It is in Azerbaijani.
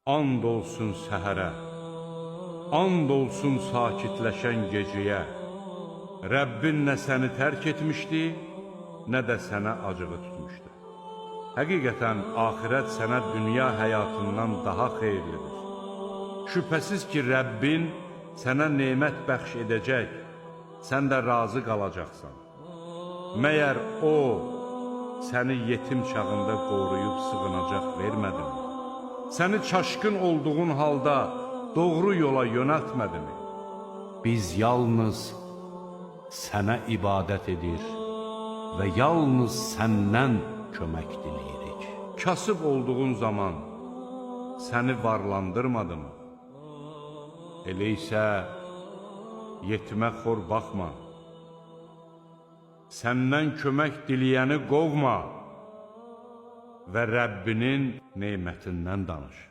And olsun səhərə, and olsun sakitləşən gecəyə. Rəbbin nə səni tərk etmişdi, nə də sənə acığı tutmuşdu. Həqiqətən, axirət sənə dünya həyatından daha xeyirlidir. Şübhəsiz ki, Rəbbin sənə nemət bəxş edəcək, sən də razı qalacaqsan. Məyər O, səni yetim çağında qoruyub sığınacaq vermədimi? Səni çaşqın olduğun halda doğru yola yönəltmədimi? Biz yalnız sənə ibadət edir və yalnız səndən kömək diləyirik. Kasıb olduğun zaman səni varlandırmadımı? Elə isə yetimə xor baxma. Səndən kömək diləyəni qovma və Rəbbinin nemətindən danış.